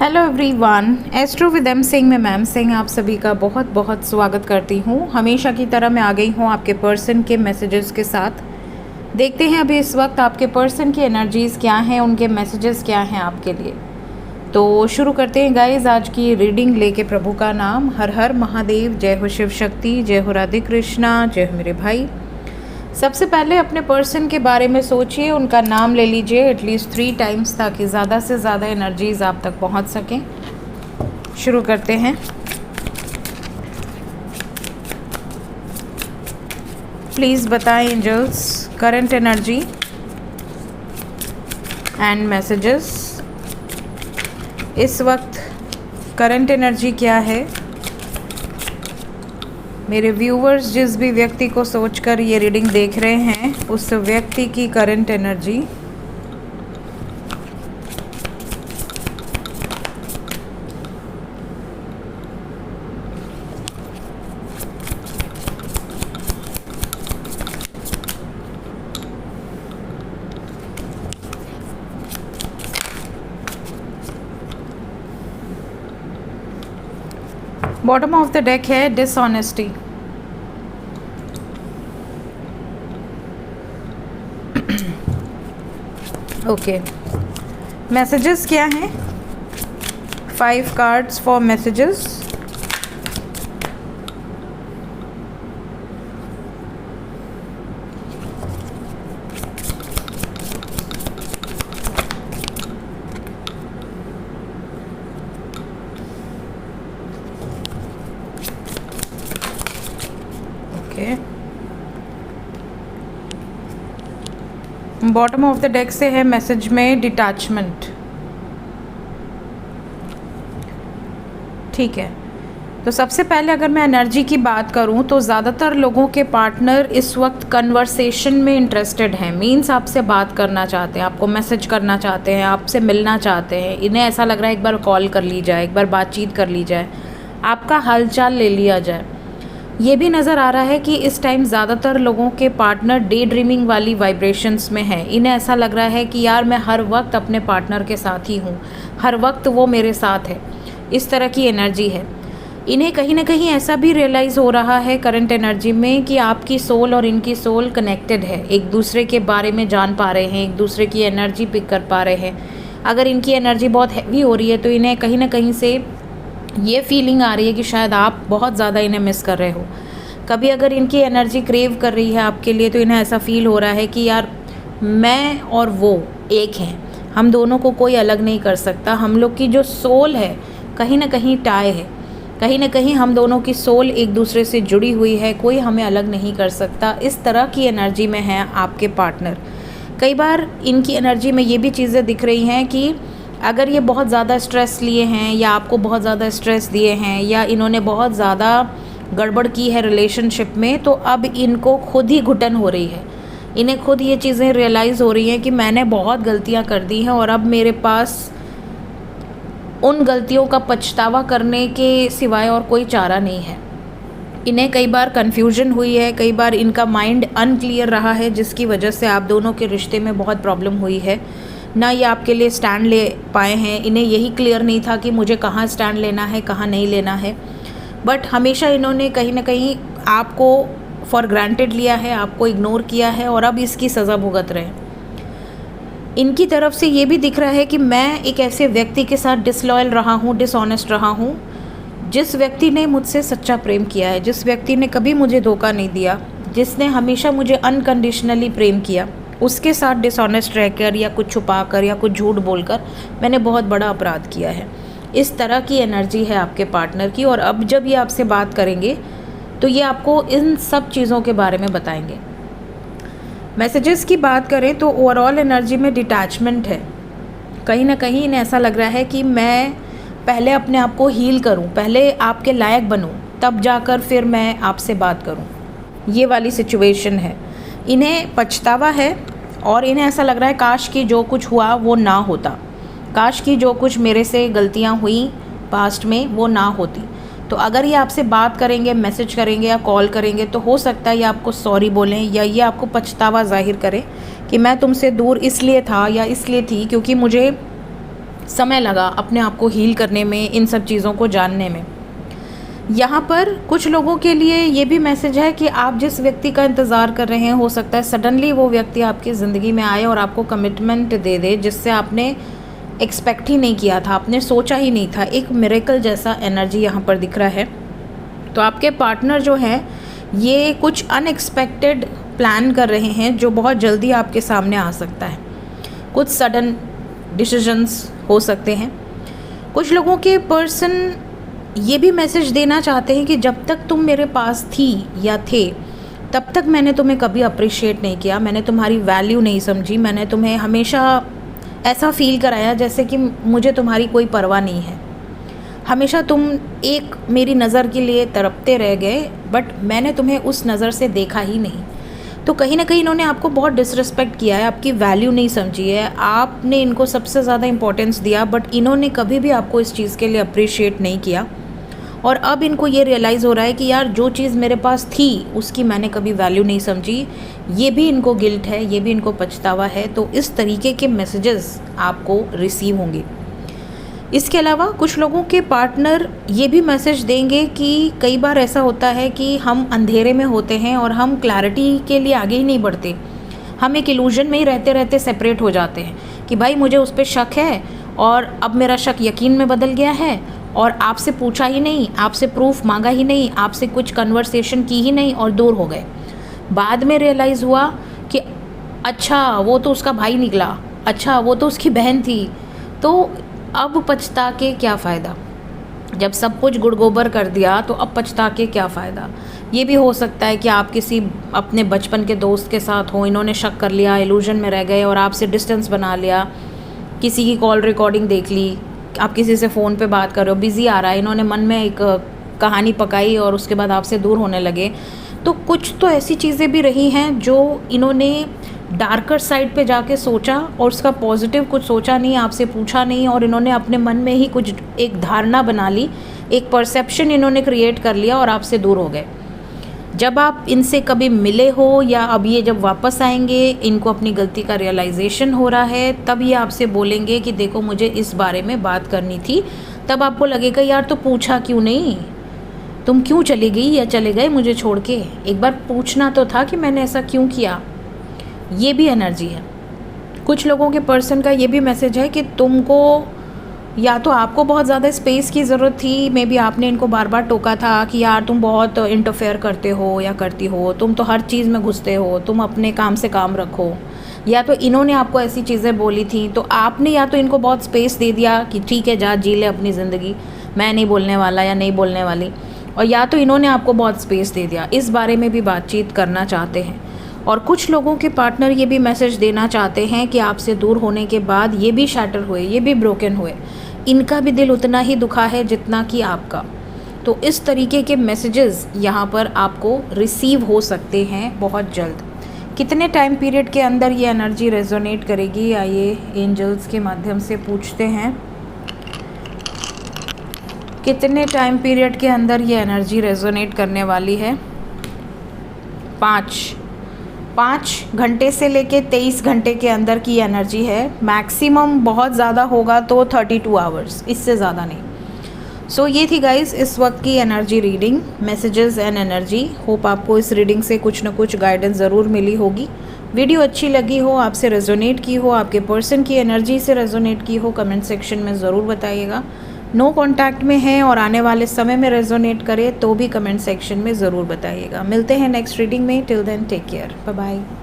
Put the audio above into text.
Hello everyone, astro with M Singh में ma'am Singh आप सभी का बहुत बहुत स्वागत करती हूँ। हमेशा की तरह मैं आ गई हूँ आपके पर्सन के मैसेजेस के साथ। देखते हैं अभी इस वक्त आपके पर्सन की एनर्जीज़ क्या हैं, उनके मैसेजेस क्या हैं आपके लिए। तो शुरू करते हैं गाइज आज की रीडिंग लेके प्रभु का नाम। हर हर महादेव, जय हो शिव शक्ति, जय हो राधे कृष्णा, जय हो मेरे भाई। सबसे पहले अपने पर्सन के बारे में सोचिए, उनका नाम ले लीजिए एटलीस्ट 3 टाइम्स ताकि ज़्यादा से ज़्यादा एनर्जीज़ आप तक पहुंच सकें। शुरू करते हैं। प्लीज़ बताएं angels current energy and messages. इस वक्त करंट एनर्जी क्या है? मेरे व्यूवर्स जिस भी व्यक्ति को सोचकर ये रीडिंग देख रहे हैं उस व्यक्ति की current energy. Bottom of the deck है डिसऑनेस्टी। ओके, मैसेजेस क्या हैं? 5 cards for messages. Bottom of the deck से है मैसेज में डिटैचमेंट। ठीक है, तो सबसे पहले अगर मैं एनर्जी की बात करूं तो ज़्यादातर लोगों के पार्टनर इस वक्त कन्वर्सेशन में इंटरेस्टेड हैं। मीन्स आपसे बात करना चाहते हैं, आपको मैसेज करना चाहते हैं, आपसे मिलना चाहते हैं। इन्हें ऐसा लग रहा है एक बार कॉल कर ली जाए, एक बार बातचीत कर ली जाए, आपका हालचाल ले लिया जाए। ये भी नज़र आ रहा है कि इस टाइम ज़्यादातर लोगों के पार्टनर डे ड्रीमिंग वाली वाइब्रेशंस में हैं। इन्हें ऐसा लग रहा है कि यार मैं हर वक्त अपने पार्टनर के साथ ही हूँ, हर वक्त वो मेरे साथ है। इस तरह की एनर्जी है। इन्हें कहीं ना कहीं ऐसा भी रियलाइज़ हो रहा है करंट एनर्जी में कि आपकी सोल और इनकी सोल कनेक्टेड है, एक दूसरे के बारे में जान पा रहे हैं, एक दूसरे की एनर्जी पिक कर पा रहे हैं। अगर इनकी एनर्जी बहुत हैवी हो रही है तो इन्हें कहीं ना कहीं से ये फीलिंग आ रही है कि शायद आप बहुत ज़्यादा इन्हें मिस कर रहे हो। कभी अगर इनकी एनर्जी क्रेव कर रही है आपके लिए तो इन्हें ऐसा फील हो रहा है कि यार मैं और वो एक हैं, हम दोनों को कोई अलग नहीं कर सकता। हम लोग की जो सोल है कहीं ना कहीं टाई है, कहीं ना कहीं हम दोनों की सोल एक दूसरे से जुड़ी हुई है, कोई हमें अलग नहीं कर सकता। इस तरह की एनर्जी में है आपके पार्टनर। कई बार इनकी एनर्जी में ये भी चीज़ें दिख रही हैं कि अगर ये बहुत ज़्यादा स्ट्रेस लिए हैं या आपको बहुत ज़्यादा स्ट्रेस दिए हैं या इन्होंने बहुत ज़्यादा गड़बड़ की है रिलेशनशिप में, तो अब इनको खुद ही घुटन हो रही है। इन्हें खुद ये चीज़ें रियलाइज़ हो रही हैं कि मैंने बहुत गलतियां कर दी हैं और अब मेरे पास उन गलतियों का पछतावा करने के सिवाय और कोई चारा नहीं है। इन्हें कई बार कन्फ्यूजन हुई है, कई बार इनका माइंड अनक्लियर रहा है, जिसकी वजह से आप दोनों के रिश्ते में बहुत प्रॉब्लम हुई है। ना ये आपके लिए स्टैंड ले पाए हैं, इन्हें यही क्लियर नहीं था कि मुझे कहाँ स्टैंड लेना है, कहाँ नहीं लेना है। बट हमेशा इन्होंने कहीं ना कहीं आपको फॉर ग्रांटेड लिया है, आपको इग्नोर किया है और अब इसकी सज़ा भुगत रहे हैं। इनकी तरफ से ये भी दिख रहा है कि मैं एक ऐसे व्यक्ति के साथ डिसलॉयल रहा हूँ, डिसऑनेस्ट रहा हूँ, जिस व्यक्ति ने मुझसे सच्चा प्रेम किया है, जिस व्यक्ति ने कभी मुझे धोखा नहीं दिया, जिसने हमेशा मुझे अनकंडीशनली प्रेम किया, उसके साथ डिसऑनेस्ट रहकर या कुछ छुपाकर या कुछ झूठ बोलकर मैंने बहुत बड़ा अपराध किया है। इस तरह की एनर्जी है आपके पार्टनर की। और अब जब ये आपसे बात करेंगे तो ये आपको इन सब चीज़ों के बारे में बताएंगे। मैसेजेस की बात करें तो ओवरऑल एनर्जी में डिटैचमेंट है। कहीं ना कहीं इन्हें ऐसा लग रहा है कि मैं पहले अपने आप को हील करूं, पहले आपके लायक बनूं, तब जाकर फिर मैं आपसे बात करूं। ये वाली सिचुएशन है। इन्हें पछतावा है और इन्हें ऐसा लग रहा है काश कि जो कुछ हुआ वो ना होता, काश कि जो कुछ मेरे से गलतियां हुई पास्ट में वो ना होती। तो अगर ये आपसे बात करेंगे, मैसेज करेंगे या कॉल करेंगे तो हो सकता है ये आपको सॉरी बोलें या ये आपको पछतावा जाहिर करें कि मैं तुमसे दूर इसलिए था या इसलिए थी क्योंकि मुझे समय लगा अपने आप को हील करने में, इन सब चीज़ों को जानने में। यहाँ पर कुछ लोगों के लिए ये भी मैसेज है कि आप जिस व्यक्ति का इंतज़ार कर रहे हैं, हो सकता है सडनली वो व्यक्ति आपकी ज़िंदगी में आए और आपको कमिटमेंट दे दे जिससे आपने एक्सपेक्ट ही नहीं किया था, आपने सोचा ही नहीं था। एक मिरेकल जैसा एनर्जी यहाँ पर दिख रहा है। तो आपके पार्टनर जो हैं ये कुछ अनएक्सपेक्टेड प्लान कर रहे हैं जो बहुत जल्दी आपके सामने आ सकता है। कुछ सडन डिसीजंस हो सकते हैं। कुछ लोगों के पर्सन ये भी मैसेज देना चाहते हैं कि जब तक तुम मेरे पास थी या थे तब तक मैंने तुम्हें कभी अप्रिशिएट नहीं किया, मैंने तुम्हारी वैल्यू नहीं समझी, मैंने तुम्हें हमेशा ऐसा फील कराया जैसे कि मुझे तुम्हारी कोई परवाह नहीं है। हमेशा तुम एक मेरी नज़र के लिए तड़पते रह गए, बट मैंने तुम्हें उस नज़र से देखा ही नहीं। तो कहीं ना कहीं इन्होंने आपको बहुत डिसरिस्पेक्ट किया है, आपकी वैल्यू नहीं समझी है, आपने इनको सबसे ज़्यादा इंपॉर्टेंस दिया, बट इन्होंने कभी भी आपको इस चीज़ के लिए अप्रिशिएट नहीं किया। और अब इनको ये रियलाइज़ हो रहा है कि यार जो चीज़ मेरे पास थी उसकी मैंने कभी वैल्यू नहीं समझी। ये भी इनको गिल्ट है, ये भी इनको पछतावा है। तो इस तरीके के मैसेजेस आपको रिसीव होंगे। इसके अलावा कुछ लोगों के पार्टनर ये भी मैसेज देंगे कि कई बार ऐसा होता है कि हम अंधेरे में होते हैं और हम क्लैरिटी के लिए आगे ही नहीं बढ़ते, हम एक इल्यूजन में ही रहते रहते सेपरेट हो जाते हैं कि भाई मुझे उस पर शक है और अब मेरा शक यकीन में बदल गया है, और आपसे पूछा ही नहीं, आपसे प्रूफ मांगा ही नहीं, आपसे कुछ कन्वर्सेशन की ही नहीं और दूर हो गए। बाद में रियलाइज़ हुआ कि अच्छा वो तो उसका भाई निकला, अच्छा वो तो उसकी बहन थी। तो अब पछता के क्या फ़ायदा, जब सब कुछ गुड़ गोबर कर दिया तो अब पछता के क्या फ़ायदा। ये भी हो सकता है कि आप किसी अपने बचपन के दोस्त के साथ हो, इन्होंने शक कर लिया, इल्यूजन में रह गए और आपसे डिस्टेंस बना लिया, किसी की कॉल रिकॉर्डिंग देख ली, आप किसी से फ़ोन पे बात कर रहे हो, बिज़ी आ रहा है, इन्होंने मन में एक कहानी पकाई और उसके बाद आपसे दूर होने लगे। तो कुछ तो ऐसी चीज़ें भी रही हैं जो इन्होंने डार्कर साइड पे जाके सोचा और उसका पॉजिटिव कुछ सोचा नहीं, आपसे पूछा नहीं, और इन्होंने अपने मन में ही कुछ एक धारणा बना ली, एक परसेप्शन इन्होंने क्रिएट कर लिया और आपसे दूर हो गए। जब आप इनसे कभी मिले हो या अब ये जब वापस आएंगे, इनको अपनी गलती का रियलाइजेशन हो रहा है, तब ये आपसे बोलेंगे कि देखो मुझे इस बारे में बात करनी थी। तब आपको लगेगा यार तो पूछा क्यों नहीं, तुम क्यों चली गई या चले गए मुझे छोड़ के, एक बार पूछना तो था कि मैंने ऐसा क्यों किया। ये भी एनर्जी है। कुछ लोगों के पर्सन का ये भी मैसेज है कि तुमको या तो आपको बहुत ज़्यादा स्पेस की ज़रूरत थी, मे बी आपने इनको बार बार टोका था कि यार तुम बहुत इंटरफेयर करते हो या करती हो, तुम तो हर चीज़ में घुसते हो, तुम अपने काम से काम रखो। या तो इन्होंने आपको ऐसी चीज़ें बोली थी तो आपने या तो इनको बहुत स्पेस दे दिया कि ठीक है जा जी ले अपनी ज़िंदगी, मैं नहीं बोलने वाला या नहीं बोलने वाली, और या तो इन्होंने आपको बहुत स्पेस दे दिया। इस बारे में भी बातचीत करना चाहते हैं। और कुछ लोगों के पार्टनर ये भी मैसेज देना चाहते हैं कि आपसे दूर होने के बाद ये भी शैटर हुए, ये भी ब्रोकन हुए, इनका भी दिल उतना ही दुखा है जितना कि आपका। तो इस तरीके के मैसेजेस यहाँ पर आपको रिसीव हो सकते हैं बहुत जल्द। कितने टाइम पीरियड के अंदर ये एनर्जी रेजोनेट करेगी, आइए एंजल्स के माध्यम से पूछते हैं। कितने टाइम पीरियड के अंदर ये एनर्जी रेजोनेट करने वाली है? 5 घंटे से लेके 23 घंटे के अंदर की एनर्जी है। मैक्सिमम बहुत ज़्यादा होगा तो 32 आवर्स, इससे ज़्यादा नहीं। सो ये थी गाइस इस वक्त की energy reading, messages and energy. Hope आपको इस रीडिंग से कुछ ना कुछ गाइडेंस ज़रूर मिली होगी। वीडियो अच्छी लगी हो, आपसे रेजोनेट की हो, आपके पर्सन की एनर्जी से रेजोनेट की हो, कमेंट सेक्शन में ज़रूर बताइएगा। नो कॉन्टैक्ट में है और आने वाले समय में रेजोनेट करे तो भी कमेंट सेक्शन में ज़रूर बताइएगा। मिलते हैं नेक्स्ट रीडिंग में। Till then take care, bye bye.